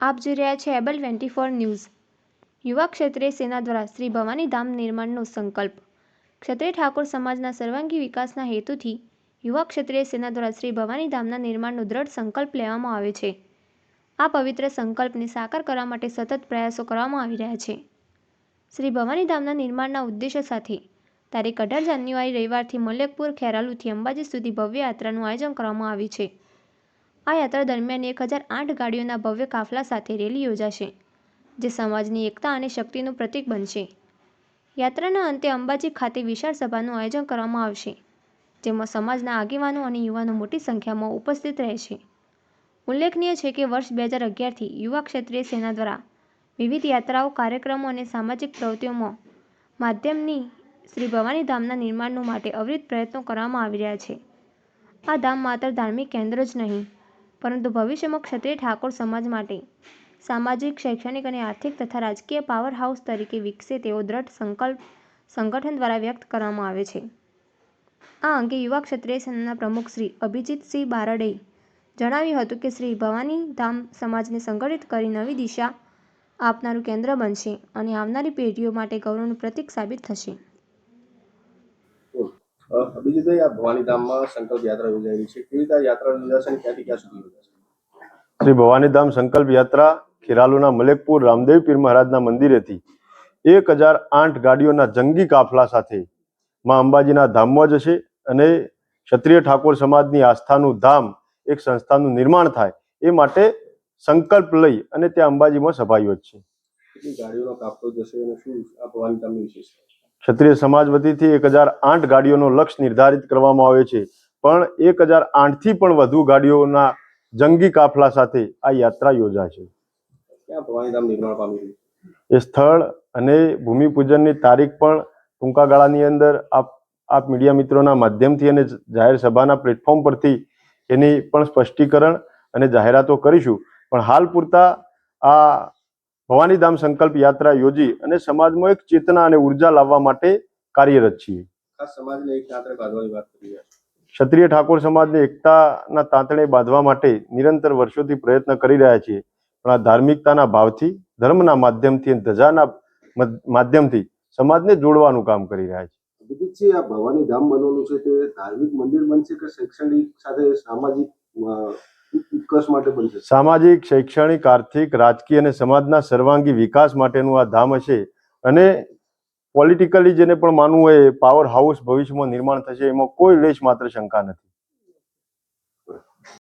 આપ જોઈ રહ્યા છે એબલ 24 ન્યૂઝ। યુવા ક્ષત્રિય સેના દ્વારા શ્રી ભવાની ધામ નિર્માણનો સંકલ્પ। ક્ષત્રિય ઠાકોર સમાજના સર્વાંગી વિકાસના હેતુથી યુવા ક્ષત્રિય સેના દ્વારા શ્રી ભવાની ધામના નિર્માણનો દ્રઢ સંકલ્પ લેવામાં આવ્યો છે। આ પવિત્ર સંકલ્પને સાકાર કરવા માટે સતત પ્રયાસો કરવામાં આવી રહ્યા છે। શ્રી ભવાની ધામના નિર્માણના ઉદ્દેશ્ય સાથે તારીખ 18 જાન્યુઆરી રવિવારથી મલકપુર ખેરાલુથી અંબાજી સુધી ભવ્ય યાત્રાનું આયોજન કરવામાં આવ્યું છે। આ યાત્રા દરમિયાન 1008 ગાડીઓના ભવ્ય કાફલા સાથે રેલી યોજાશે, જે સમાજની એકતા અને શક્તિનું પ્રતીક બનશે। યાત્રાના અંતે અંબાજી ખાતે વિશાળ સભાનું આયોજન કરવામાં આવશે, જેમાં સમાજના આગેવાનો અને યુવાનો મોટી સંખ્યામાં ઉપસ્થિત રહેશે। ઉલ્લેખનીય છે કે વર્ષ 2011થી યુવા ક્ષત્રિય સેના દ્વારા વિવિધ યાત્રાઓ, કાર્યક્રમો અને સામાજિક પ્રવૃત્તિઓના માધ્યમથી શ્રી ભવાની ધામના નિર્માણ માટે અવિરત પ્રયત્નો કરવામાં આવી રહ્યા છે। આ ધામ માત્ર ધાર્મિક કેન્દ્ર જ નહીં, પરંતુ ભવિષ્યમાં ક્ષત્રિય ઠાકોર સમાજ માટે સામાજિક, શૈક્ષણિક અને આર્થિક તથા રાજકીય પાવર હાઉસ તરીકે વિકસે તેવો દ્રઢ સંકલ્પ સંગઠન દ્વારા વ્યક્ત કરવામાં આવે છે। આ અંગે યુવા ક્ષત્રિય સેનાના પ્રમુખ શ્રી અભિજીતસિંહ બારડે જણાવ્યું હતું કે શ્રી ભવાની ધામ સમાજને સંગઠિત કરી નવી દિશા આપનારું કેન્દ્ર બનશે અને આવનારી પેઢીઓ માટે ગૌરવનું પ્રતીક સાબિત થશે। અભિજીતભાઈ, આ ભવાની ધામમાં સંકલ્પ યાત્રા યોજાઈ રહી છે, કેવી રીતે આ યાત્રા યોજાશે અને ક્યાંથી ક્યાં સુધી યોજાશે? શ્રી ભવાની ધામ સંકલ્પ યાત્રા ખેરાલુના મલેકપુર રામદેવ પીર મહારાજના મંદિરેથી 1008 ગાડીઓના જંગી કાફલા સાથે માં અંબાજીના ધામમાં જશે અને ક્ષત્રિય ઠાકોર સમાજની આસ્થાનું ધામ, એક સંસ્થાનું નિર્માણ થાય એ માટે સંકલ્પ લઈ અને ત્યાં અંબાજીમાં સભા યોજશે। કેટલી ગાડીઓનો કાફલો જશે અને શું આ ભવાની ધામની વિશેષતા? ક્ષત્રિય સમાજ વતીથી 1008 ગાડીઓનો લક્ષ્ય નિર્ધારિત કરવામાં આવ્યો છે, પણ 1008 થી પણ વધુ ગાડીઓના જંગી કાફલા સાથે આ યાત્રા યોજાશે। ક્યાં ભવાની ધામ નિર્માણ પામી રહ્યું છે? એ સ્થળ અને ભૂમિપૂજનની તારીખ પણ ટૂંકા ગાળાની અંદર આપ મીડિયા મિત્રોના માધ્યમથી અને જાહેર સભાના પ્લેટફોર્મ પરથી એની પણ સ્પષ્ટીકરણ અને જાહેરાતો કરીશું, પણ હાલ પૂરતા આ ભવાની ધામ સંકલ્પ યાત્રા યોજી અને સમાજમાં એક ચેતના અને ઉર્જા લાવવા માટે કાર્યરત છીએ। ખાસ સમાજને એક તાંતણે બાંધવાની વાત કરી રહ્યા છે। ક્ષત્રિય ઠાકોર સમાજને એકતાના તાંતણે બાંધવા માટે નિરંતર વર્ષોથી પ્રયત્ન કરી રહ્યા છીએ, પણ આ ધાર્મિકતાના ભાવથી, ધર્મના માધ્યમથી અને ધજાના માધ્યમથી સમાજને જોડવાનું કામ કરી રહ્યા છીએ। અભિજીતજી, આ ભવાની ધામ બનવાનું છે તે ધાર્મિક મંદિર બનશે કે શૈક્ષણિક સાથે સામાજિક ઉત્કર્ષ માટે બનશે? સામાજિક, શૈક્ષણિક, આર્થિક, રાજકીય અને સમાજના સર્વાંગી વિકાસ માટેનું આ ધામ હશે અને પોલિટિકલી જેને પણ માનવું હોય પાવર હાઉસ ભવિષ્યમાં નિર્માણ થશે, એમાં કોઈ લેશ માત્ર શંકા નથી।